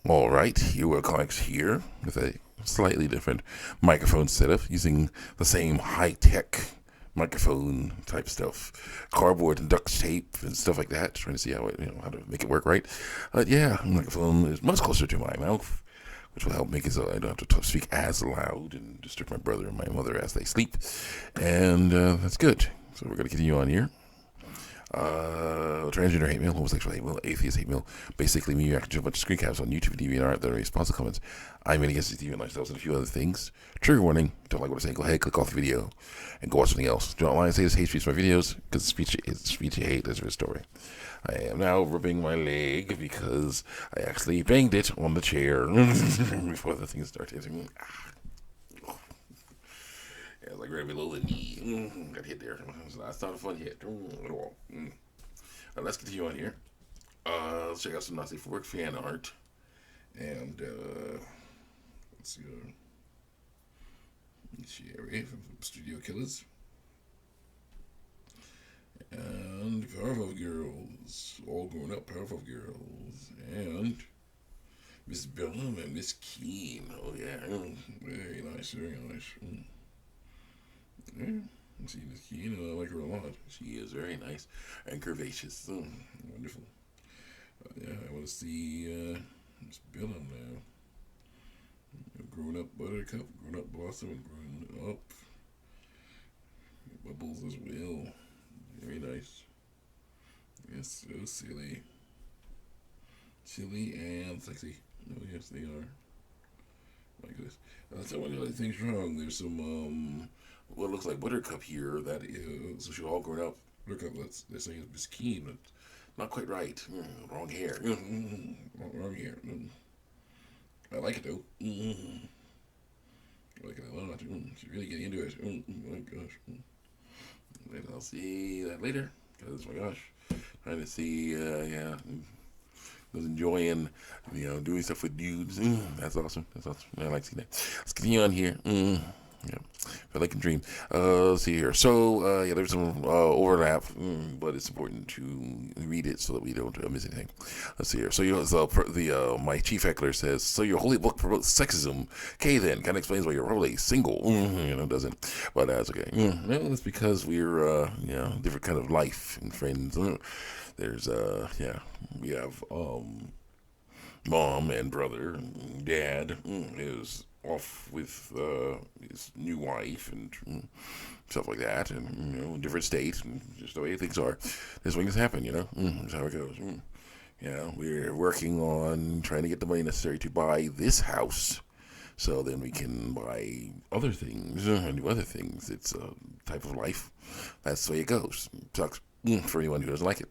All right, here we're Comics here with a slightly different microphone setup using the same high-tech microphone type stuff, cardboard and duct tape and stuff like that. Trying to see how to make it work right. But yeah, the microphone is much closer to my mouth, which will help make it so I don't have to speak as loud and disturb my brother and my mother as they sleep. And that's good. So we're gonna continue on here. Transgender hate mail, homosexual hate mail, atheist hate mail. Basically, me reacting to a bunch of screen caps on YouTube, DeviantArt, that are responsive comments. I'm in against these deviant lifestyles and a few other things. Trigger warning. Don't like what I say? Go ahead, click off the video, and go watch something else. Do not lie and say this hate speech in my videos, because speech you hate is a story. I am now rubbing my leg because I actually banged it on the chair before the thing started. Yeah, it's like right below the knee. Got hit there. That's not a fun hit at all. Let's continue on here. Let's check out some Not Safe for Work fan art. And let's see. Sherry from Studio Killers. And Powerpuff Girls. All grown up Powerpuff Girls. And Miss Bellum and Miss Keen. Oh, yeah. Very nice, very nice. Yeah, see Miss Keen, I like her a lot. She is very nice and curvaceous. Wonderful. Yeah, I want to see Miss Bellum now. Grown up Buttercup, grown up Blossom, and grown up Bubbles as well. Very nice. Yes, so silly. Silly and sexy. Oh, yes, they are. Like this. Tell me other things wrong. There's some, what looks like Buttercup here. That is, so she's all grown up. Buttercup, they're saying it's Miss Keen, but not quite right. Wrong hair. Wrong hair. I like it though. I like it a lot. She's really getting into it. Oh my gosh. And I'll see that later. Because, my gosh, trying to see, was enjoying, doing stuff with dudes. That's awesome. That's awesome. I like seeing that. Let's continue on here. Yeah, I like a dream. Let's see here. So, there's some overlap, but it's important to read it so that we don't miss anything. Let's see here. So, my chief heckler says, so your holy book promotes sexism. Okay, then, kind of explains why you're probably single. Doesn't. But that's okay. Well, it's because we're, different kind of life and friends. There's, we have, mom and brother, and dad is off with his new wife and stuff like that, and different states, and just the way things are. This things happen, That's how it goes. We're working on trying to get the money necessary to buy this house, so then we can buy other things and do other things. It's a type of life. That's the way it goes. Sucks for anyone who doesn't like it.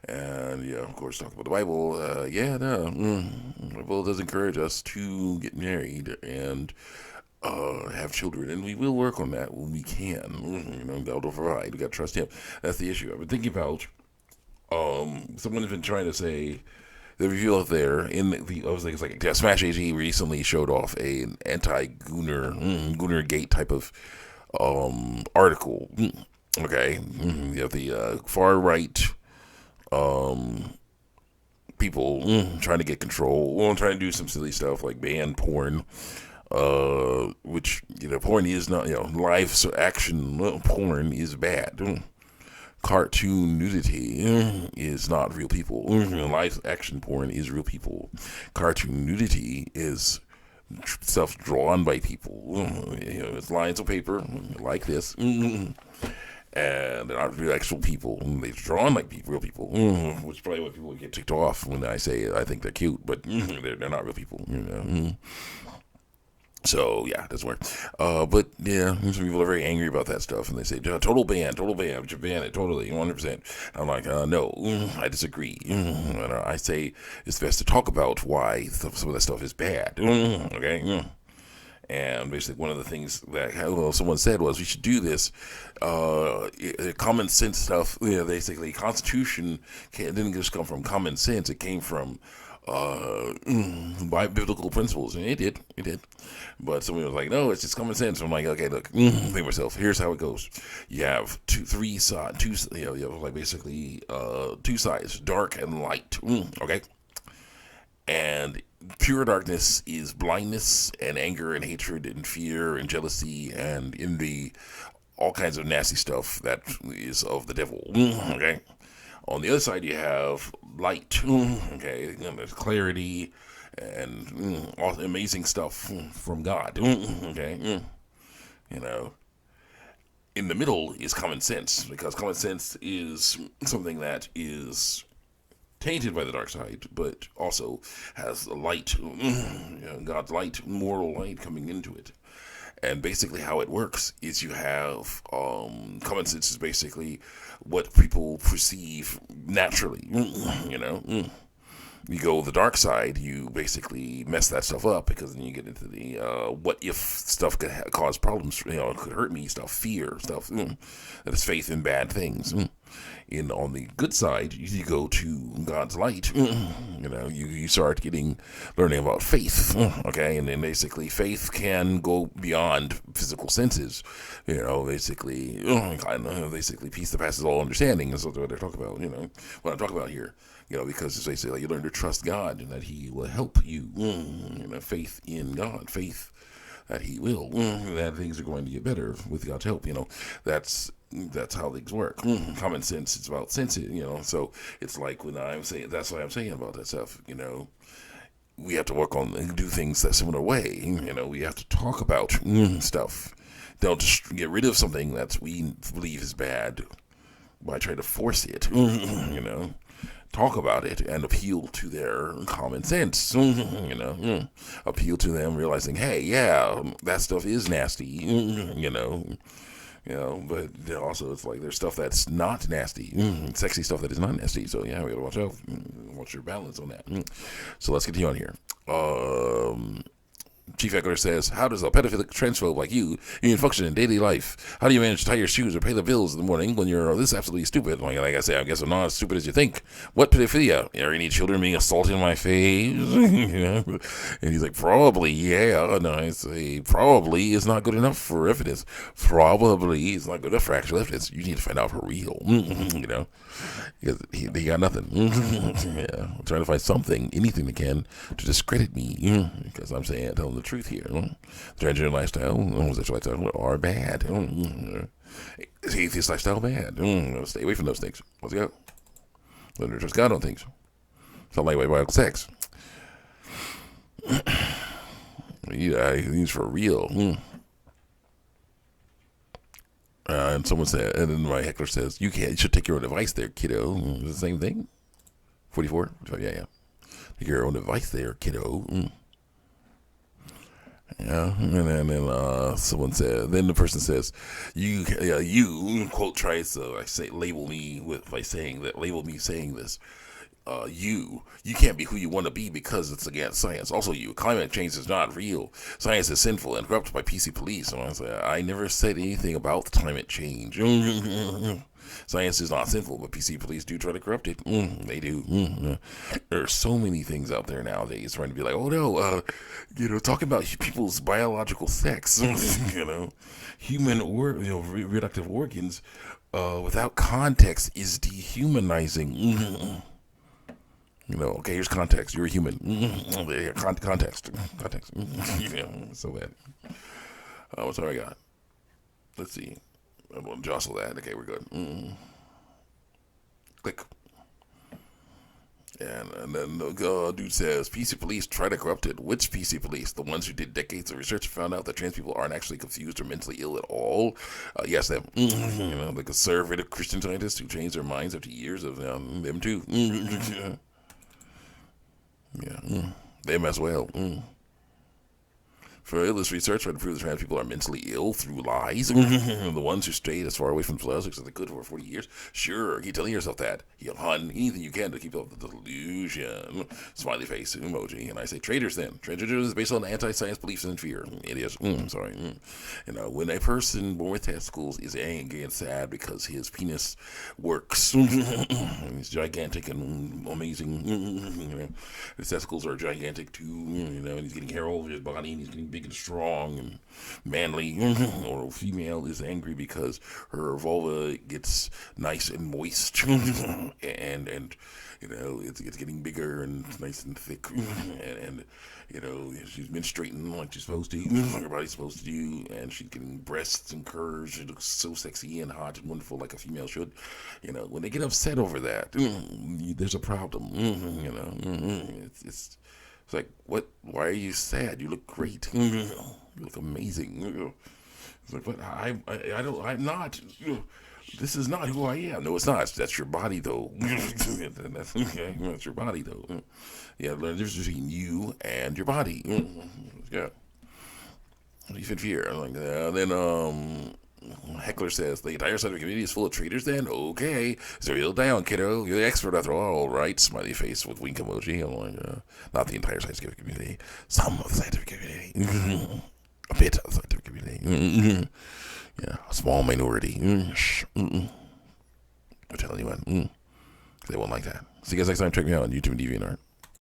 And of course, talk about the Bible. The Bible does encourage us to get married and have children, and we will work on that when we can. God will provide. We got to trust Him. That's the issue. I've been thinking about. Someone has been trying to say the review out there it's like Smash AG recently showed off an anti-Gooner Gate type of article. Okay, you have the far right people trying to get control, trying to do some silly stuff like ban porn, which porn is not, live action porn is bad. Cartoon nudity is not real people. Live action porn is real people. Cartoon nudity is stuff drawn by people. It's lines of paper like this. And they're not real actual people. They're drawn like real people, which is probably what people get ticked off when I say I think they're cute, but they're not real people. So yeah, that's weird. But yeah, some people are very angry about that stuff, and they say total ban, we should ban it totally, 100%. I'm like, no, I disagree. And I say it's best to talk about why some of that stuff is bad. Okay. And basically, one of the things that someone said was we should do this common sense stuff. Basically, Constitution didn't just come from common sense; it came from by biblical principles, and it did. But somebody was like, "No, it's just common sense." I'm like, "Okay, look, think to myself. Here's how it goes. You have two sides, you have like basically two sides, dark and light. Okay." And pure darkness is blindness and anger and hatred and fear and jealousy and envy, all kinds of nasty stuff that is of the devil. Okay. On the other side, you have light. Okay, and there's clarity and all amazing stuff from God. Okay, you know. In the middle is common sense, because common sense is something that is tainted by the dark side, but also has light, God's light, moral light coming into it. And basically, how it works is you have common sense is basically what people perceive naturally. You go the dark side, you basically mess that stuff up, because then you get into the what if stuff could cause problems, it could hurt me stuff, fear stuff, that is faith in bad things. And on the good side, you go to God's light. You start learning about faith. Okay, and then basically faith can go beyond physical senses. Basically peace that passes all understanding is what I talk about. What I talk about here. Because it's basically like you learn to trust God and that He will help you. Faith in God, faith that He will, that things are going to get better with God's help. That's how things work. Common sense, it's about sense. So it's like when I'm saying, that's what I'm saying about that stuff. We have to work on and do things that similar way. We have to talk about stuff. Don't just get rid of something that we believe is bad by trying to force it. Talk about it and appeal to their common sense. Appeal to them, realizing, hey, yeah, that stuff is nasty. But also it's like there's stuff that's not nasty, sexy stuff that is not nasty. So yeah, we gotta watch out, watch your balance on that. So let's continue on here. Chief Eckler says, how does a pedophilic transphobe like you even function in daily life? How do you manage to tie your shoes or pay the bills in the morning when you're this absolutely stupid? Like I say, I guess I'm not as stupid as you think. What pedophilia? Are any children being assaulted in my face? And he's like, probably, yeah. And I say, probably is not good enough for evidence. Probably is not good enough for actual evidence. You need to find out for real. Because he got nothing. Yeah, I'm trying to find something, anything they can to discredit me. Because I'm saying, telling the truth here. Transgender lifestyle, homosexual lifestyle are bad. Atheist lifestyle bad. Stay away from those things. Let's go. Learn to trust God on things. It's not like biological sex. These for real. And someone said, and then my heckler says, you should take your own advice there, kiddo. Is it the same thing? 44? Yeah. Take your own advice there, kiddo. Yeah, and then someone said, then the person says, you quote tries to label me saying this. You can't be who you want to be because it's against science. Also, climate change is not real. Science is sinful and corrupted by PC police. And I said, I never said anything about climate change. Science is not sinful, but PC police do try to corrupt it. They do. There are so many things out there nowadays trying to be like, oh no, talking about people's biological sex, human reproductive organs, without context is dehumanizing. Okay, here's context. You're a human. Context. So bad. What's all I got? Let's see. I'm going to jostle that. Okay, we're good. Click. And then the dude says, PC police try to corrupt it. Which PC police? The ones who did decades of research and found out that trans people aren't actually confused or mentally ill at all? Yes, them. The conservative Christian scientists who changed their minds after years of them too. Yeah, them as well. For this research tried to prove that trans people are mentally ill through lies. The ones who stayed as far away from plastic as they could for 40 years. Sure, keep telling yourself that. You'll hunt anything you can to keep up the delusion. Smiley face emoji. And I say traitors then. Transgender is based on anti-science beliefs and fear. It is. Sorry. When a person born with testicles is angry and sad because his penis works, and he's gigantic and amazing, his testicles are gigantic too, and he's getting hair all over his body, and he's getting big and strong and manly. Or a female is angry because her vulva gets nice and moist, and it's getting bigger and nice and thick, and she's menstruating like she's supposed to, like her body's supposed to do, and she's getting breasts and curves. She looks so sexy and hot and wonderful like a female should. When they get upset over that, there's a problem. It's like, what? Why are you sad? You look great. You look amazing. It's like, but I'm not. This is not who I am. No, it's not. That's your body, though. That's okay. That's your body, though. Yeah, learn the difference between you and your body. Yeah. What do you fit fear? I'm like, then Heckler says the entire scientific community is full of traitors. Then okay, so down, kiddo. You're the expert after all, right? Smiley face with wink emoji. I'm like, not the entire scientific community. Some of the scientific community. A bit of the scientific community. Yeah, a small minority. I'm telling you what. They won't like that. See you guys next time. Check me out on YouTube and DeviantArt.